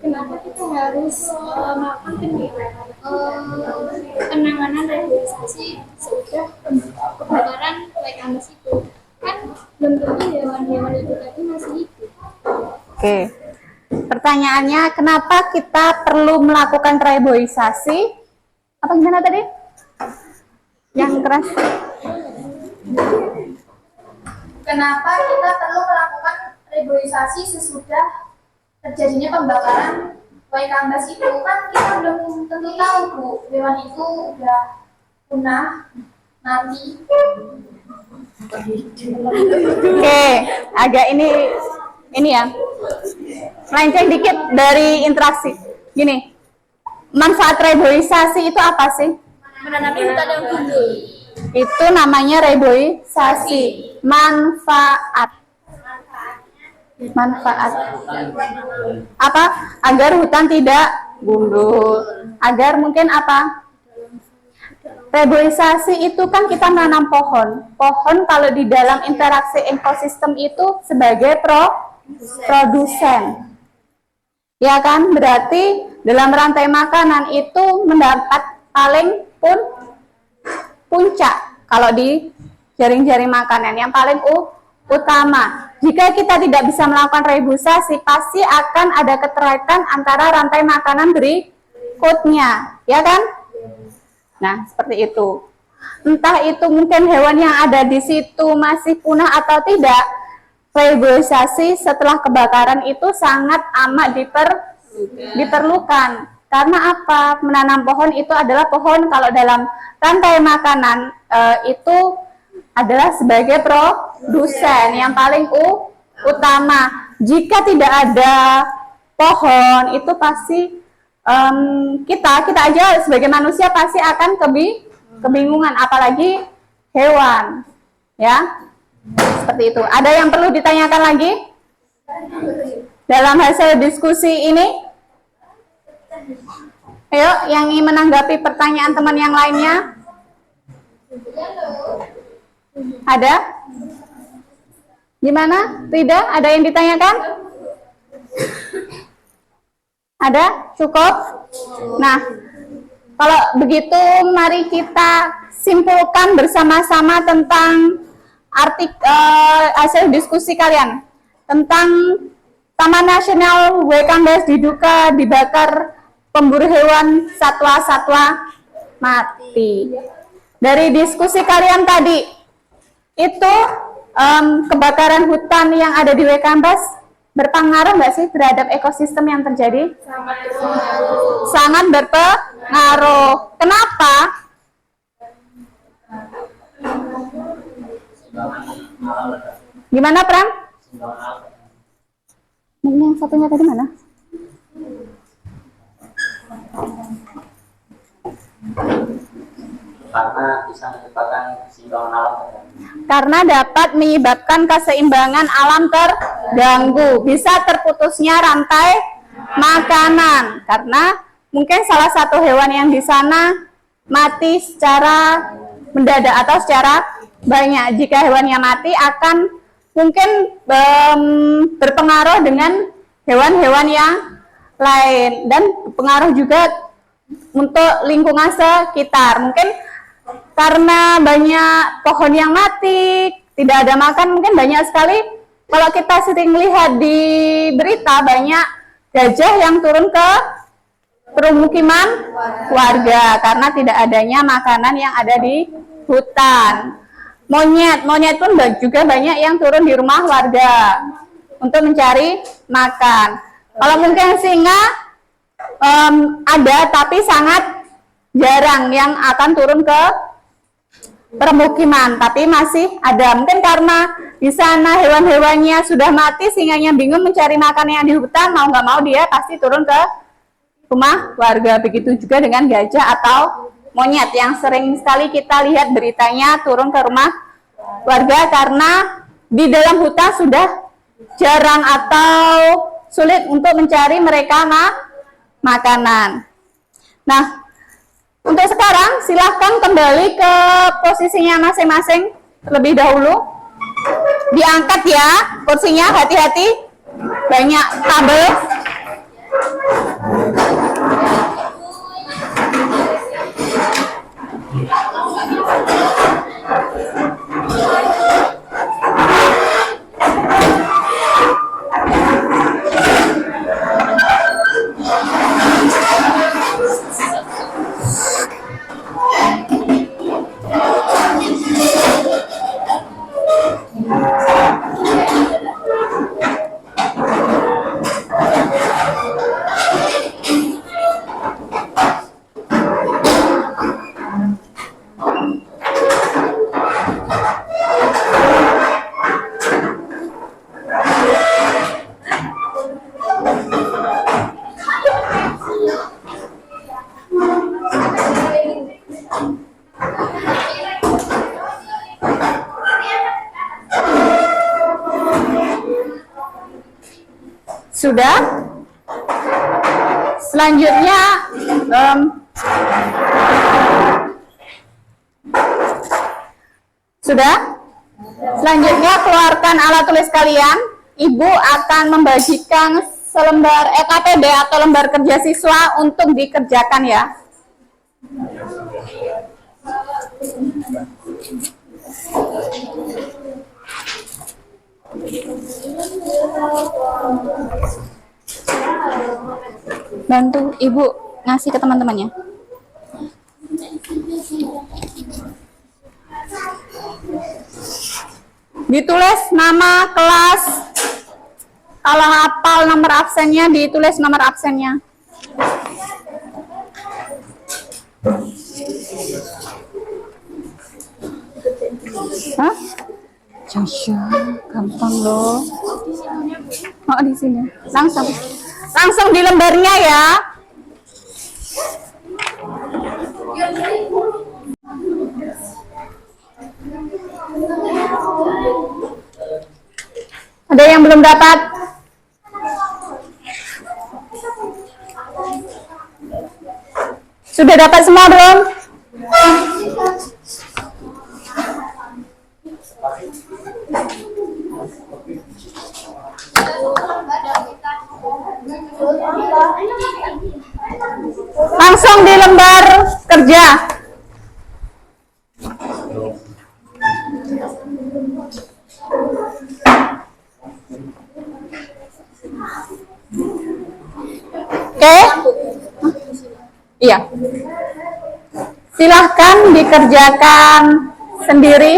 Kenapa kita harus melakukan penanganan reboisasi sehingga kebakaran White Angus itu kan belum tentu hewan-hewan itu tadi masih hidup. Oke. Pertanyaannya, kenapa kita perlu melakukan reboisasi? Apa gimana tadi? Yang keras. Kenapa kita perlu melakukan reboisasi sesudah terjadinya pembakaran White Angus itu? Kan kita belum tentu tahu, Bu, hewan itu udah punah, mati. Oke, agak ini ya. Melenceng dikit dari interaksi. Gini. Manfaat reboisasi itu apa sih? Menanami hutan yang tumbuh. Itu namanya reboisasi. Manfaat. Apa? Agar hutan tidak gundul. Agar mungkin apa? Reboisasi itu kan kita menanam pohon. Pohon kalau di dalam interaksi ekosistem itu sebagai produsen. Ya kan? Berarti dalam rantai makanan itu mendapat paling puncak kalau di jaring-jaring makanan yang paling utama. Jika kita tidak bisa melakukan reboisasi, pasti akan ada keterkaitan antara rantai makanan berikutnya, ya kan? Nah, seperti itu. Entah itu mungkin hewan yang ada di situ masih punah atau tidak, reboisasi setelah kebakaran itu sangat amat diperlukan. Karena apa? Menanam pohon itu adalah pohon kalau dalam rantai makanan itu adalah sebagai produsen yang paling utama. Jika tidak ada pohon itu pasti kita aja sebagai manusia pasti akan kebingungan, apalagi hewan, ya. Seperti itu. Ada yang perlu ditanyakan lagi dalam hasil diskusi ini? Ayo, yang ingin menanggapi pertanyaan teman yang lainnya? Ada? Gimana? Tidak? Ada yang ditanyakan? Ada? Cukup? Nah, kalau begitu mari kita simpulkan bersama-sama tentang hasil diskusi kalian tentang Taman Nasional Waikambas diduga dibakar pemburu hewan satwa-satwa mati. Dari diskusi kalian tadi, itu kebakaran hutan yang ada di Waikambas berpengaruh nggak sih terhadap ekosistem yang terjadi? Sangat berpengaruh. Kenapa? Gimana, Pram? Yang satunya tadi mana? Karena bisa menyebabkan keseimbangan alam. Karena dapat menyebabkan keseimbangan alam terganggu, bisa terputusnya rantai makanan. Karena mungkin salah satu hewan yang di sana mati secara mendadak atau secara banyak. Jika hewannya mati akan mungkin berpengaruh dengan hewan-hewan yang lain dan pengaruh juga untuk lingkungan sekitar. Mungkin karena banyak pohon yang mati, tidak ada makan, mungkin banyak sekali. Kalau kita sering lihat di berita, banyak gajah yang turun ke permukiman warga karena tidak adanya makanan yang ada di hutan. Monyet pun juga banyak yang turun di rumah warga untuk mencari makan. Kalau mungkin singa ada, tapi sangat jarang yang akan turun ke permukiman, tapi masih ada. Mungkin karena di sana hewan-hewannya sudah mati, singanya bingung mencari makan yang di hutan, mau nggak mau dia pasti turun ke rumah warga. Begitu juga dengan gajah atau monyet yang sering sekali kita lihat beritanya turun ke rumah warga karena di dalam hutan sudah jarang atau sulit untuk mencari mereka makanan. Nah, untuk sekarang silahkan kembali ke posisinya masing-masing terlebih dahulu. Diangkat ya kursinya, hati-hati banyak kabel. Sudah? Selanjutnya sudah? Selanjutnya keluarkan alat tulis kalian. Ibu akan membagikan selembar EKTB atau lembar kerja siswa untuk dikerjakan ya. Bantu ibu ngasih ke teman-temannya. Ditulis nama kelas, kalau hafal nomor absennya ditulis nomor absennya. Hah? Jasya, gampang loh. Oh, di sini. Langsung di lembarnya ya. Ada yang belum dapat? Sudah dapat semua belum? Langsung di lembar kerja. Oke? Iya. Silahkan dikerjakan sendiri.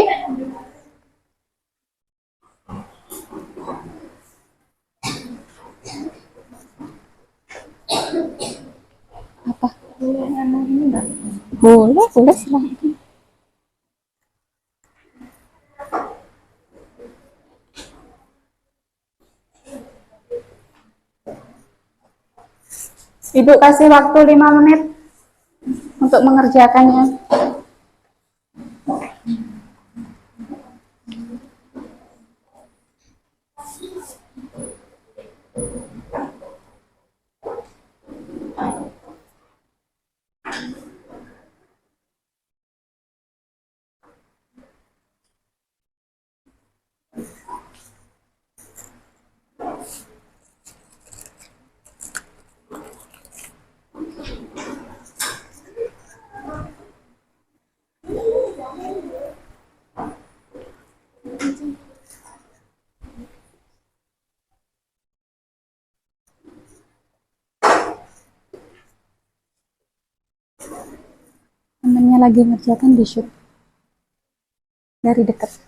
Apa? Boleh silahkan. Ibu kasih waktu 5 menit untuk mengerjakannya. Temannya lagi ngerjakan di shoot. dari dekat.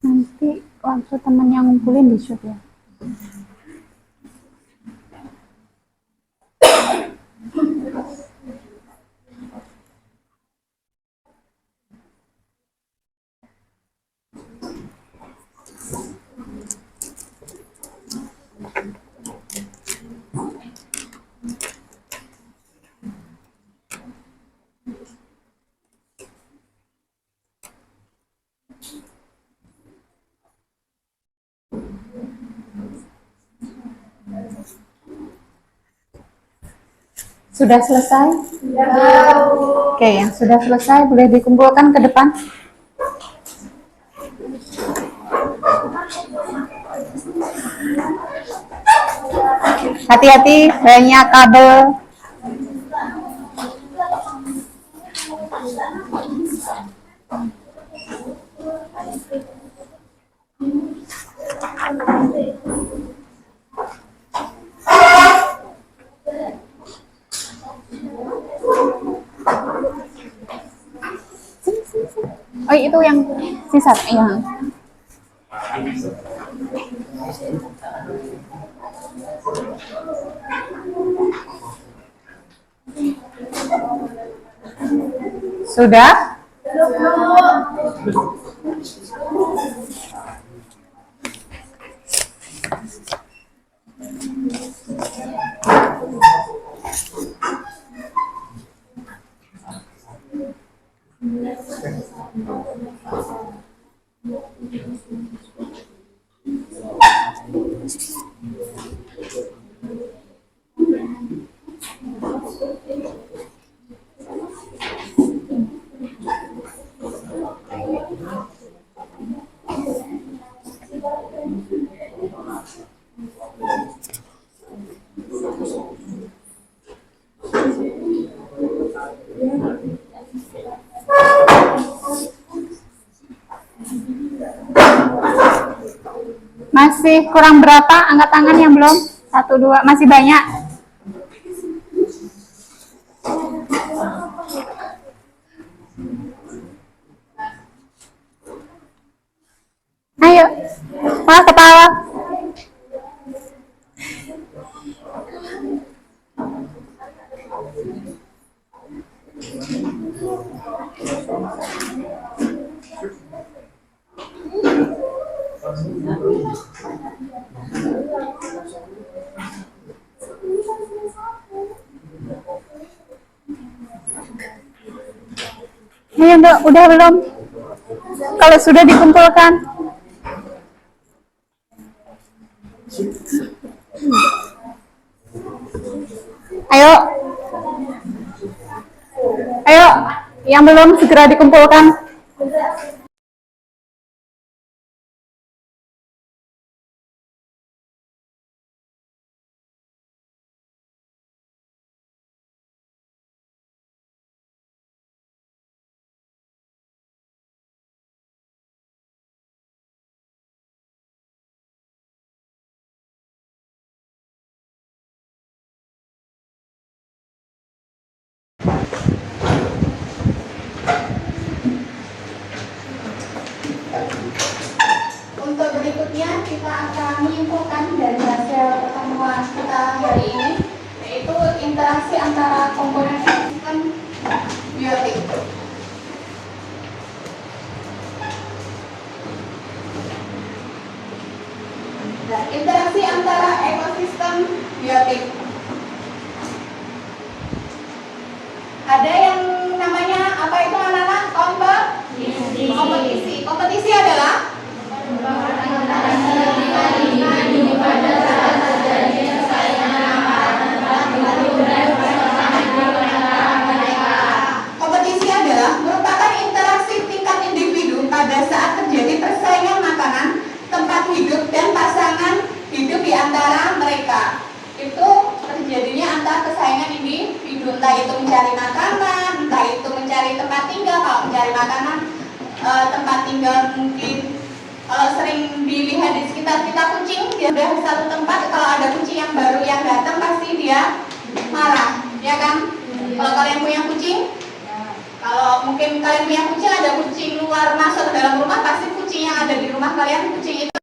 Nanti waktu temen yang ngumpulin di shoot ya. Sudah selesai? Oke, yang sudah selesai boleh dikumpulkan ke depan. Hati-hati, banyak kabel. Oh, itu yang sisa, yang sudah. Masih kurang berapa? Angkat tangan yang belum? 1, 2, masih banyak. Ayo, malah ketawa. Ayo enggak, udah belum? Kalau sudah dikumpulkan. Ayo. Ayo, yang belum segera dikumpulkan. Untuk berikutnya kita akan menyimpulkan dari hasil pertemuan kita hari ini, yaitu interaksi antara komponen ekosistem biotik. Nah, interaksi antara ekosistem biotik. Ada yang namanya apa itu anak-anak? Kompetisi. Kompetisi adalah kompetisi adalah merupakan interaksi tingkat individu pada saat terjadi persaingan makanan, tempat hidup, dan pasangan hidup di antara mereka. Itu terjadinya antara persaingan individu, entah itu mencari makanan, entah itu mencari tempat tinggal. Kalau mencari makanan, tempat tinggal mungkin sering dilihat di sekitar kita kucing, dia udah satu tempat, kalau ada kucing yang baru yang datang pasti dia marah, ya kan? Kalau kalian punya kucing, kalau mungkin kalian punya kucing, ada kucing luar masuk ke dalam rumah, pasti kucing yang ada di rumah kalian, kucing itu